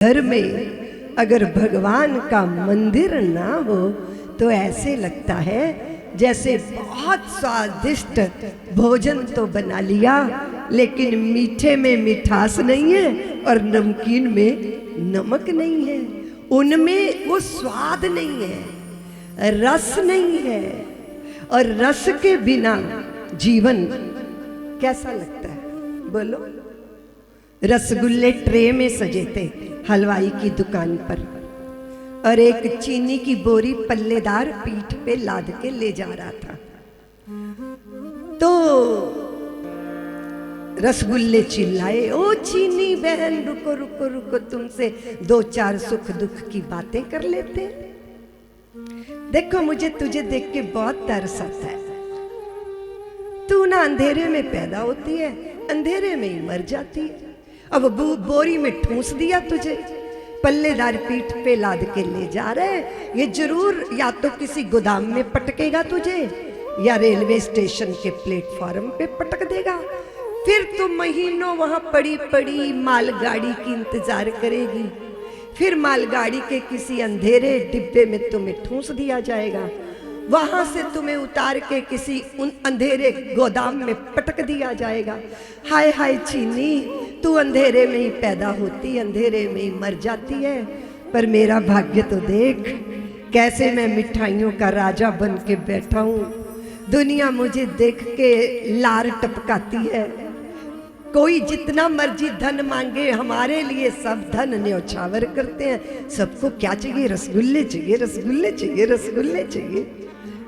घर में अगर भगवान का मंदिर ना हो तो ऐसे लगता है जैसे बहुत स्वादिष्ट भोजन तो बना लिया लेकिन मीठे में मिठास नहीं है और नमकीन में नमक नहीं है, उनमें वो स्वाद नहीं है, रस नहीं है। और रस के बिना जीवन कैसा लगता है बोलो। रसगुल्ले ट्रे में सजे थे हलवाई की दुकान पर और एक चीनी की बोरी पल्लेदार पीठ पे लाद के ले जा रहा था। तो रसगुल्ले चिल्लाए, ओ चीनी बहन रुको रुको रुको, तुमसे दो चार सुख दुख की बातें कर लेते। देखो मुझे तुझे देख के बहुत तरस आता है, तू ना अंधेरे में पैदा होती है अंधेरे में ही मर जाती है। अब बोरी में ठूंस दिया तुझे, पल्लेदार पीठ पे लाद के ले जा रहे, ये जरूर या तो किसी गोदाम में पटकेगा तुझे या रेलवे स्टेशन के प्लेटफॉर्म पे पटक देगा। फिर तुम महीनों वहां पड़ी पड़ी मालगाड़ी की इंतजार करेगी, फिर मालगाड़ी के किसी अंधेरे डिब्बे में तुम्हें ठूंस दिया जाएगा, वहां से तुम्हें उतार के किसी उन अंधेरे गोदाम में पटक दिया जाएगा। हाय हाय चीनी, तू अंधेरे में ही पैदा होती अंधेरे में ही मर जाती है, पर मेरा भाग्य तो देख कैसे मैं मिठाइयों का राजा बन के बैठा हूँ। दुनिया मुझे देख के लार टपकाती है, कोई जितना मर्जी धन मांगे हमारे लिए सब धन न्यौछावर करते हैं। सबको क्या चाहिए? रसगुल्ले चाहिए, रसगुल्ले चाहिए, रसगुल्ले चाहिए।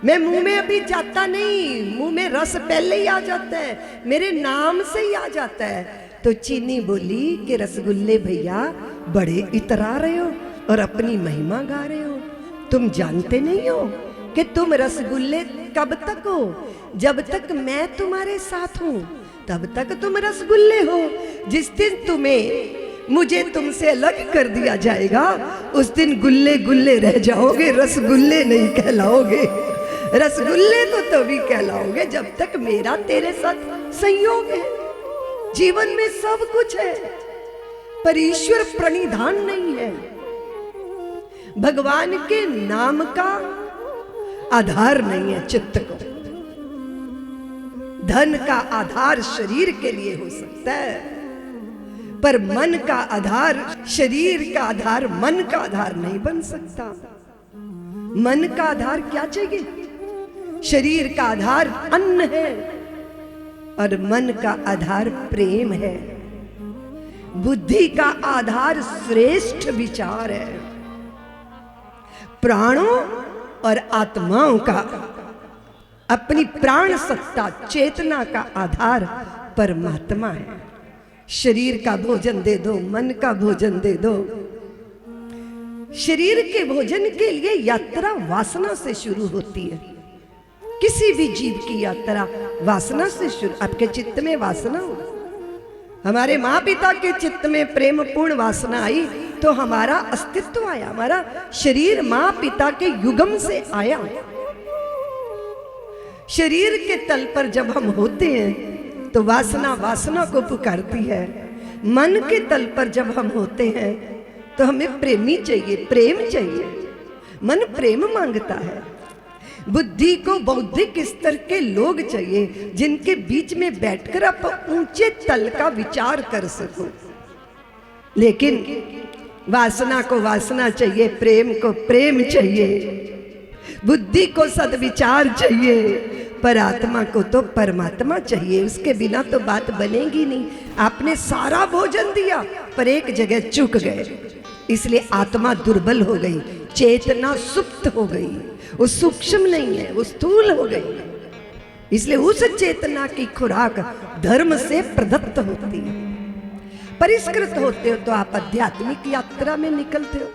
मैं मुंह में अभी जाता नहीं, मुंह में रस पहले ही आ जाता है, मेरे नाम से ही आ जाता है। तो चीनी बोली कि रसगुल्ले भैया बड़े इतरा रहे हो और अपनी महिमा गा रहे हो, तुम जानते नहीं हो कि तुम रसगुल्ले कब तक हो? जब तक मैं तुम्हारे साथ हूं तब तक तुम रसगुल्ले हो। जिस दिन तुम्हें मुझे तुमसे अलग कर दिया जाएगा उस दिन गुल्ले गुल्ले रह जाओगे, रसगुल्ले नहीं कहलाओगे। रसगुल्ले तो तभी कहलाओगे जब तक मेरा तेरे साथ संयोग है। जीवन में सब कुछ है पर ईश्वर प्रणिधान नहीं है। भगवान के नाम का आधार नहीं है चित्त को। धन का आधार शरीर के लिए हो सकता है पर मन का आधार, शरीर का आधार मन का आधार नहीं बन सकता। मन का आधार क्या चाहिए? शरीर का आधार अन्न है और मन का आधार प्रेम है। बुद्धि का आधार श्रेष्ठ विचार है। प्राणों और आत्माओं का, अपनी प्राण सत्ता चेतना का आधार परमात्मा है। शरीर का भोजन दे दो, मन का भोजन दे दो। शरीर के भोजन के लिए यात्रा वासना से शुरू होती है। किसी भी जीव की यात्रा वासना से शुरू। आपके चित्त में वासना हो, हमारे माँ पिता के चित्त में प्रेम पूर्ण वासना आई तो हमारा अस्तित्व आया, हमारा शरीर माँ पिता के युगम से आया। शरीर के तल पर जब हम होते हैं तो वासना वासना को पुकारती है। मन के तल पर जब हम होते हैं तो हमें प्रेमी चाहिए, प्रेम चाहिए। मन प्रेम मांगता है। बुद्धि को बौद्धिक स्तर के लोग चाहिए जिनके बीच में बैठकर आप ऊंचे तल का विचार कर सको। लेकिन वासना को वासना चाहिए, प्रेम को प्रेम चाहिए, बुद्धि को सद्विचार चाहिए, पर आत्मा को तो परमात्मा चाहिए। उसके बिना तो बात बनेगी नहीं। आपने सारा भोजन दिया पर एक जगह चूक गए, इसलिए आत्मा दुर्बल हो गई, चेतना सुप्त हो गई। वो सूक्ष्म नहीं है, वो स्थूल हो गई। इसलिए उस चेतना की खुराक धर्म से प्रदत्त होती है। परिष्कृत होते हो तो आप आध्यात्मिक यात्रा में निकलते हो।